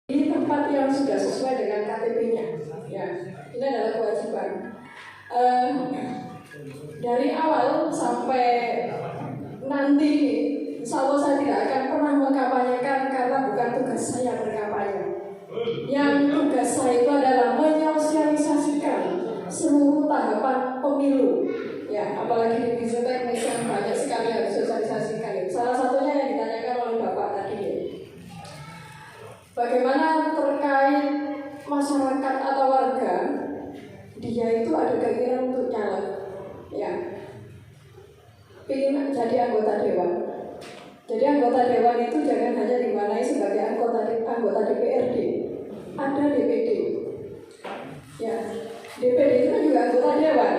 di tempat yang sudah sesuai dengan KTP-nya. Ya, ini adalah kewajiban. Dari awal sampai nanti, insya Allah saya tidak akan pernah mengkampanyekan karena bukan tugas saya berkampanye. Yang tugas saya itu adalah menyosialisasikan seluruh tahapan pemilu. Ya, apalagi di Indonesia yang banyak sekali harus sosialisasikan. Salah satunya yang ditanyakan oleh Bapak tadi. Bagaimana terkait masyarakat atau warga, dia itu ada keinginan untuk nyalek, ya, ingin jadi anggota dewan. Jadi anggota dewan itu jangan hanya dimaknai sebagai anggota DPRD, ada DPD, ya, DPD itu juga anggota dewan,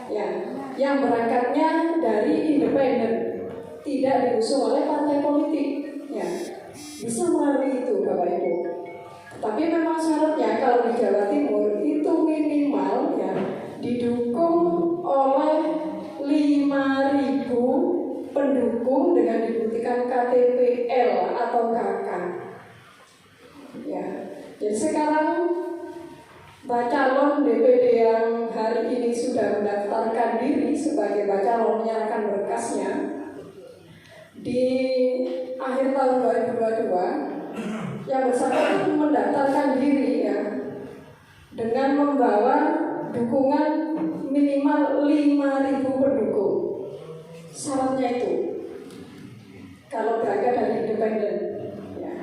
ya, yang berangkatnya dari independen, tidak diusung oleh partai politik, ya. Bisa melalui itu Bapak Ibu. Tapi memang syaratnya kalau di Jawa Timur itu minimal ya didukung oleh 5.000 pendukung dengan dibuktikan KTP L atau KK. Ya. Jadi sekarang calon DPD yang hari ini sudah mendaftarkan diri sebagai calon menyerahkan berkasnya di akhir tahun 2022 yang bersangkutan mendaftarkan diri ya dengan membawa dukungan minimal 5.000 pendukung. Syaratnya itu kalau berangkat dari independen ya.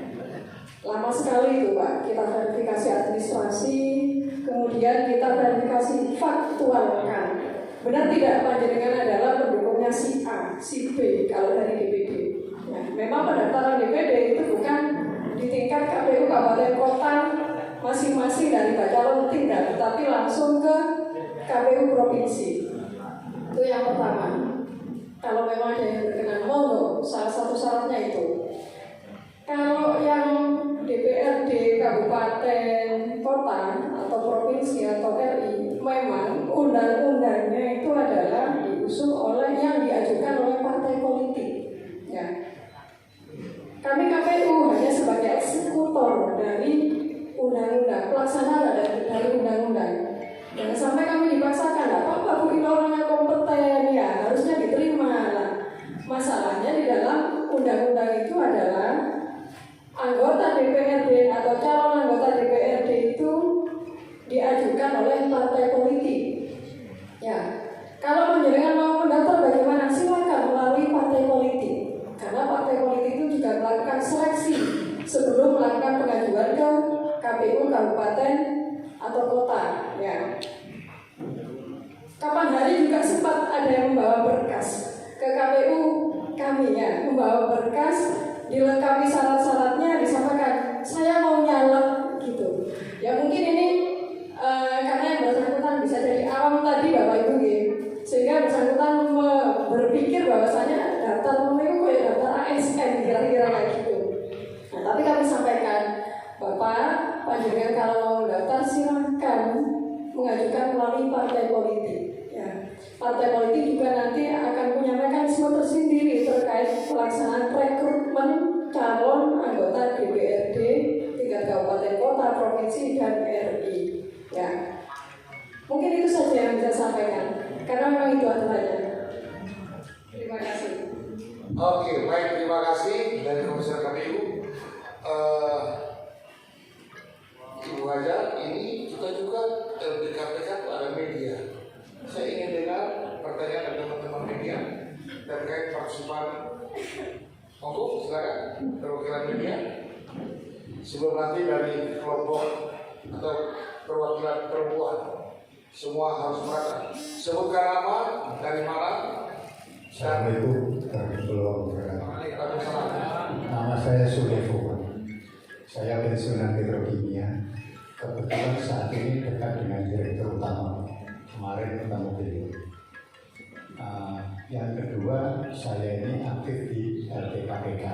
Lama sekali itu Pak, kita verifikasi administrasi, kemudian kita verifikasi faktualkan benar tidak panjenengan adalah pendukungnya si A, si B kalau dari DPD. Ya, memang pendaftaran DPD itu bukan di tingkat KPU Kabupaten Kota masing-masing dari calon tinggal, tetapi langsung ke KPU provinsi. Itu yang pertama. Kalau memang ada yang berkenan, monggo. Salah satu syaratnya itu. Kalau yang DPRD Kabupaten Kota atau provinsi atau RI, memang undang-undangnya itu adalah diusung oleh yang diajukan oleh partai politik. Ya. Kami KPU hanya sebagai eksekutor dari undang-undang, pelaksana dari undang-undang. Jangan sampai kami dipaksakan, apa-apa Bu, ini orangnya kompeten, ya harusnya diterima. Nah, masalahnya di dalam undang-undang itu adalah anggota DPRD atau calon anggota DPRD itu diajukan oleh partai politik. Ya, kalau menjenengan mau mendaftar bagaimana? Silakan melalui partai politik. Karena partai politik itu juga melakukan seleksi sebelum melakukan pengajuan ke KPU kabupaten atau kota. Ya. Kapan hari juga sempat ada yang membawa berkas ke KPU kami ya, membawa berkas dilengkapi syarat-syaratnya, disampaikan saya mau nyalek gitu. Ya mungkin ini karena yang bersangkutan bisa jadi awam tadi Bapak Ibu gitu. Sehingga bersangkutan berpikir bahwasanya daftar pemilu kayak daftar ASN kira-kira kayak gitu. Nah, tapi kami sampaikan, Bapak, panjenengan kalau mau daftar silahkan mengajukan melalui partai politik. Ya, partai politik juga nanti akan punya mekanisme tersendiri terkait pelaksanaan rekrutmen calon anggota DPRD tingkat kabupaten kota, provinsi dan RI. Ya, mungkin itu saja yang bisa saya sampaikan. Karena memang itu aturannya. Terima kasih. Oke, baik, terima kasih dari Komisioner KPU. Ibu Haja, ini kita juga di KPK itu ada media. Saya ingin dengar pertanyaan dari teman-teman media terkait partisipan. Monggo, silakan perwakilan media. Sebelum nanti dari kelompok atau perwakilan perempuan. Semua harus merata. Sebutkan nama, dari mana. Assalamualaikum warahmatullahi wabarakatuh. Nama saya Sulevo. Saya pensiunan petrokimia. Kebetulan saat ini dekat dengan direktur utama. Kemarin ketemu beliau. Yang kedua, saya ini aktif di LPKPK.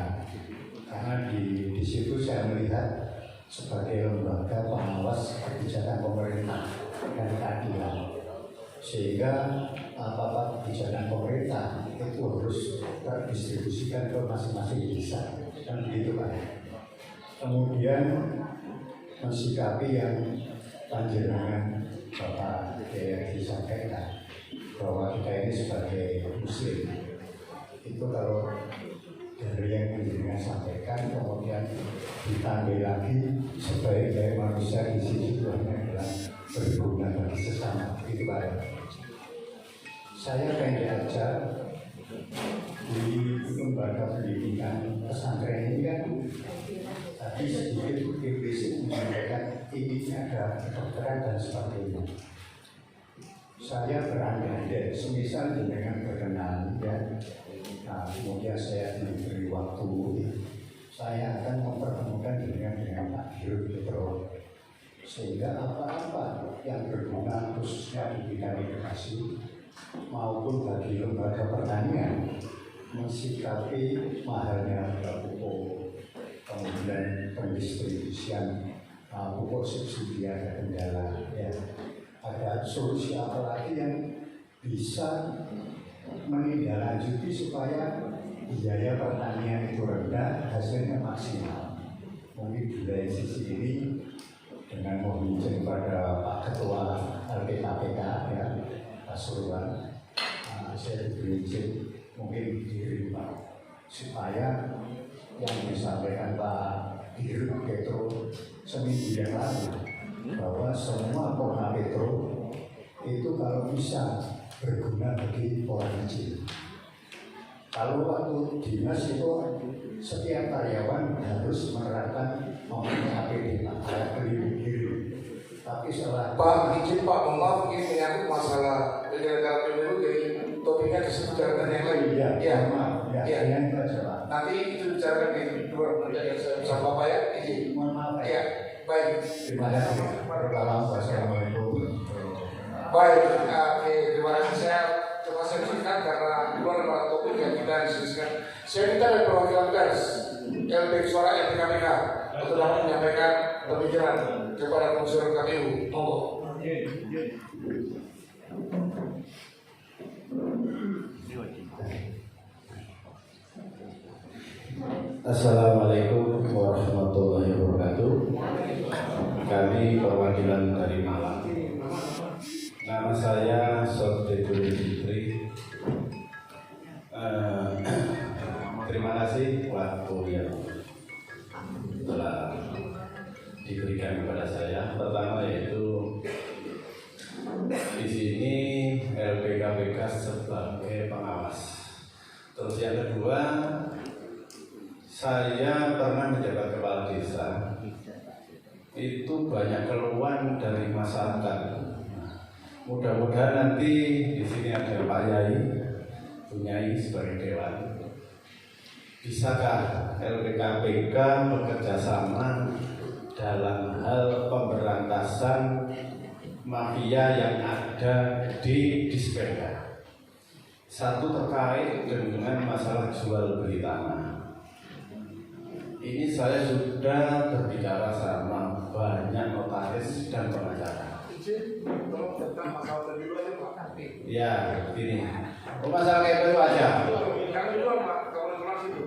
Karena di situ saya melihat sebagai lembaga pengawas kebijakan pemerintah dan keadilan, sehingga apa-apa kebijakan pemerintah itu harus terdistribusikan ke masing-masing desa, dan begitu kan. kemudian mensikapi yang panjenengan Bapak Kiai disampaikan bahwa kita ini sebagai Muslim itu kalau dari yang panjenengan sampaikan kemudian ditambah lagi sebagai manusia di sisi Tuhan adalah berguna bagi sesama itu Pak. Saya pengen diajar di lembaga pendidikan pesantren ini kan tadi sedikit implisit menyampaikan ini ada kedokteran dan sebagainya. Saya berandai-andai semisal dengan berkenan ya, nah, kemudian saya diberi waktu, saya akan mempertemukan dengan Pak Dirut Petro, sehingga apa-apa yang berguna khususnya di bidang edukasi maupun bagi lembaga pertanian mensikapi mahalnya pupuk, kemudian pendistribusian pupuk subsidi ada kendala ya. Ada solusi apa lagi yang bisa menindaklanjuti supaya biaya pertanian itu rendah, hasilnya maksimal. Mungkin dari sisi ini dengan meminjam pada Pak Ketua LPKPK ya, Pak Surwan, saya diberi izin mungkin diri Pak supaya yang disampaikan Pak Dirut Petro seminggu yang lalu bahwa semua Polda Metro itu kalau bisa berguna bagi orang kecil. Kalau waktu dinas itu setiap karyawan harus menerapkan memakai APD, alat pelindung diri. Tapi setelah Pak, izin Pak, mohon maaf ini menyangkut masalah penyelenggara pemilu, jadi topiknya disebutkan yang lain. Iya, maaf, ya, yang itu aja Pak. Nanti itu bicarakan di luar bersama Bapak ya, izin. Mohon maaf Ya, baik. Terima kasih. Wassalamualaikum. Baik, terima kasih. Saya coba singkat karena luar dari topik yang kita diskusikan. Saya minta dari perwakilan pers, LP Suara LPKPK untuk dapat menyampaikan pemikiran kepada Komisioner KPU. Monggo. Assalamualaikum warahmatullahi wabarakatuh. Kami perwakilan dari Malang. Nama saya Sofdekul Fitri. Terima kasih waktu yang telah diberikan kepada saya. Pertama yaitu di sini LPKPK sebagai pengawas. Terus yang kedua, saya pernah menjabat kepala desa. Itu banyak keluhan dari masyarakat. Mudah-mudahan nanti di sini ada Pak Yai, Bu Nyai sebagai dewan. Bisakah LPKPK bekerja sama dalam hal pemberantasan mafia yang ada di Dispenda? Satu terkait dengan masalah jual beli tanah. Ini saya sudah berbicara sama banyak notaris dan pengacara. Izin, tolong tentang masalah lebih dulu Pak. Ya, begini. Masalah kayak itu aja. Yang kedua Pak, kalau kelas itu.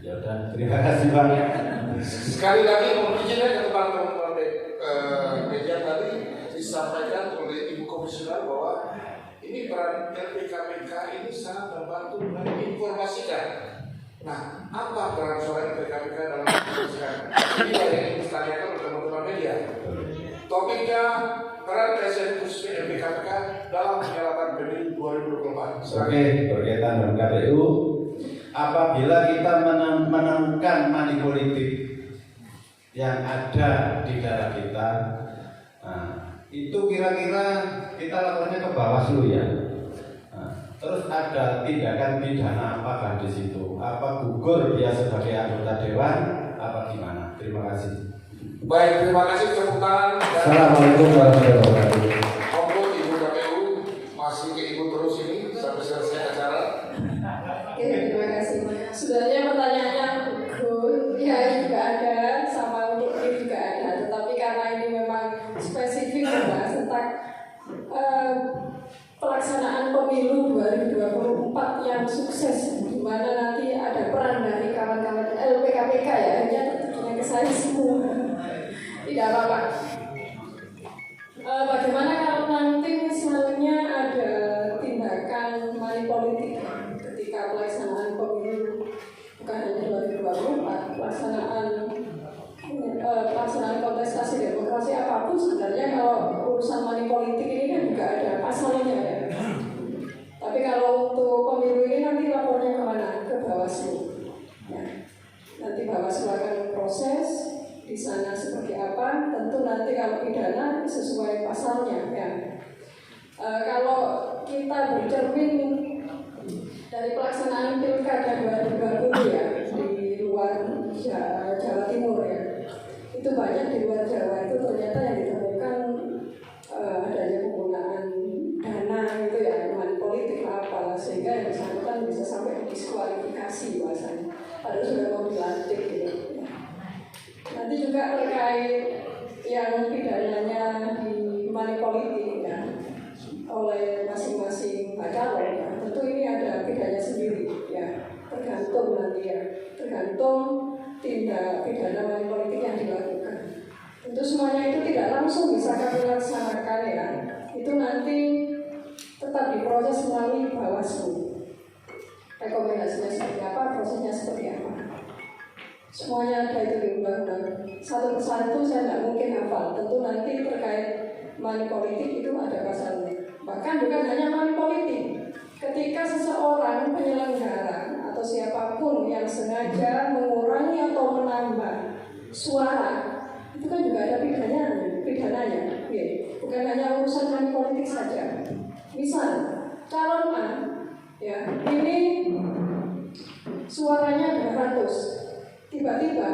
Ya udah, terima kasih Pak. Sekali lagi mohon izin ya ke teman-teman media tadi disampaikan oleh Ibu Komisioner bahwa ini peran LPKPK ini sangat membantu menginformasikan. Nah, apa peran suara LPKPK dalam menginformasikan? Ini yang ingin ditanyakan oleh teman-teman media. Topiknya peran eksekutif LPKPK dalam penyelenggaraan pemilu 2024. Oke, berkaitan dengan KPU, apabila kita menemukan money politik yang ada di daerah kita, nah, itu kira-kira kita lakukannya ke Bawaslu ya. Terus ada tindakan pidana apakah di situ? Apa gugur dia sebagai anggota dewan? Apa gimana? Terima kasih. Baik, terima kasih tepuk tangan. Assalamualaikum warahmatullahi wabarakatuh. Monggo Ibu KPU masih ke Ibu terus ini sampai selesai acara. Oke, terima kasih. Sebenarnya pertanyaannya ya juga ada, sama untuk ini juga ada. Tetapi karena ini memang spesifik membahas tentang pelaksanaan pemilu 2024 yang sukses, di mana nanti ada peran dari kawan-kawan LPKPK ya, tidak apa-apa. Bagaimana kalau nanti misalnya ada tindakan money politik ketika pelaksanaan pemilu, bukan hanya 2024, pelaksanaan kontestasi demokrasi apapun sebenarnya kalau urusan money politik ini kan juga ada pasalnya ya. Tapi kalau untuk pemilu ini nanti lapornya kemana? Ke Bawaslu. Ya. Nanti Bawaslu akan proses di sana seperti apa. Tentu nanti kalau pidana sesuai pasalnya ya. Kalau kita bercermin dari pelaksanaan pilkada 2020 ya di luar Jawa Timur ya, itu banyak di luar Jawa itu ternyata yang ditemukan adanya penggunaan dana gitu ya, money politik apa, sehingga yang bersangkutan bisa sampai diskualifikasi bahasanya, padahal sudah mau dilantik gitu. Nanti juga terkait yang pidananya di money politik ya oleh masing-masing calon ya, tentu ini ada pidananya sendiri ya, tergantung nanti ya, tergantung tindak pidana money politik yang dilakukan. Tentu semuanya itu tidak langsung bisa kami laksanakan ya, itu nanti tetap diproses melalui Bawaslu. Rekomendasinya seperti apa, prosesnya seperti apa, semuanya ada itu di undang-undang. Satu persatu saya tidak mungkin hafal. Tentu nanti terkait money politik itu ada pasalnya. Bahkan bukan hanya money politik. Ketika seseorang penyelenggara atau siapapun yang sengaja mengurangi atau menambah suara, itu kan juga ada pidananya. Ya. Bukan hanya urusan money politik saja. Misal calon A, ya ini suaranya 200. Tiba-tiba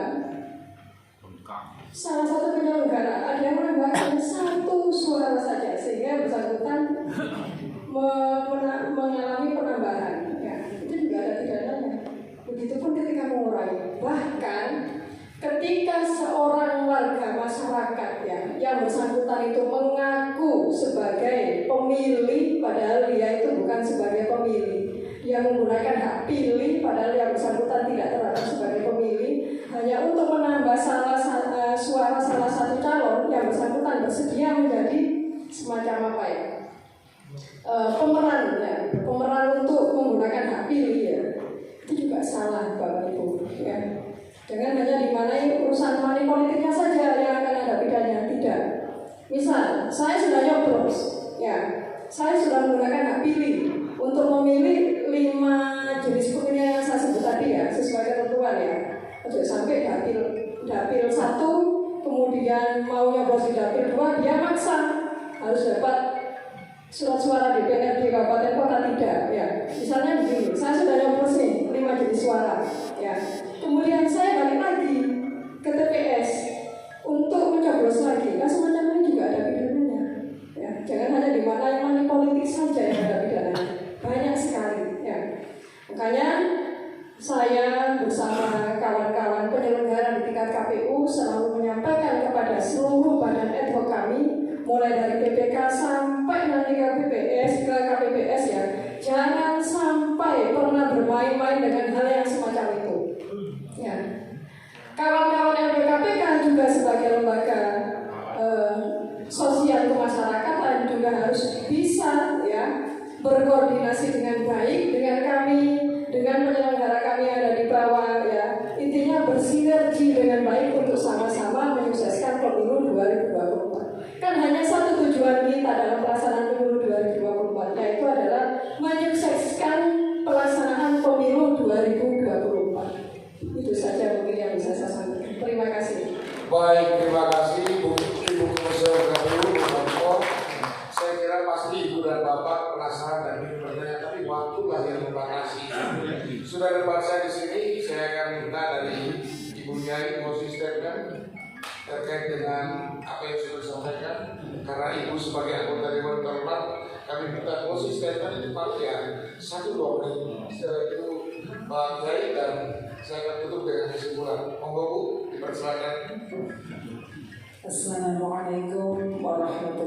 salah satu penyelenggara ada yang menambahkan 1 suara saja sehingga bersangkutan mengalami penambahan ya, itu juga ada pidananya. Begitupun ketika mengurangi, bahkan ketika seorang warga masyarakat ya yang bersangkutan itu mengaku sebagai pemilih padahal dia itu bukan sebagai pemilih, dia menggunakan hak pilih padahal yang bersangkutan tidak terdapat sebagai pemilih, hanya untuk menambah suara salah satu calon, yang bersangkutan bersedia menjadi semacam apa ya, pemeran untuk menggunakan hak pilih ya, itu juga salah Bapak Ibu ya. Jangan hanya dimanai urusan money politiknya saja yang akan ada pidananya, tidak. Misal saya sudah nyoblos ya, saya sudah menggunakan hak pilih untuk memilih 5 jenis pemilihan yang saya sebut tadi ya, sesuai ketentuan ya. Untuk sampai dapil 1, kemudian mau nyoblos di dapil 2, dia maksa harus dapat surat suara DPRD kabupaten kota, tidak ya. Misalnya begini, saya sudah nyoblos nih 5 jenis suara ya. Kemudian saya balik lagi ke TPS untuk mencoblos lagi. Nah semacam ini juga ada pidananya ya. Jangan hanya di mana yang money politik saja yang ada pidananya, banyak sekali ya. Makanya saya bersama kawan-kawan penyelenggara di tingkat KPU selalu menyampaikan kepada seluruh badan ad hoc kami, mulai dari PPK sampai nanti ke KPPS ya, jangan sampai pernah bermain-main dengan hal yang semacam itu. Ya. Kawan-kawan LPKPK juga sebagai lembaga sosial kemasyarakatan juga harus bisa ya berkoordinasi dengan baik dengan kami, dengan penyelenggara kami yang ada di bawah ya. Intinya bersinergi dengan baik untuk sama-sama menyukseskan pemilu 2024. Kan hanya satu tujuan kita dalam pelaksanaan pemilu 2024, yaitu adalah menyukseskan pelaksanaan pemilu 2024. Itu saja mungkin yang bisa saya sampaikan. Terima kasih. Baik, terima kasih Ibu Komisioner KPU, saya kira pasti Ibu dan Bapak penasaran dan ingin bertanya, tapi waktulah yang membatasi. Sudah depan saya di sini, saya akan minta dari Ibu Nyai konsistenkan terkait dengan apa yang sudah disampaikan. Karena Ibu sebagai anggota Dewan Terhormat, kami minta konsistenkan itu paling ya 1-2 menit. Setelah itu Pak Nyai dan saya akan tutup dengan kesimpulan. Monggo Bu, dipersilakan. Assalamualaikum warahmatullahi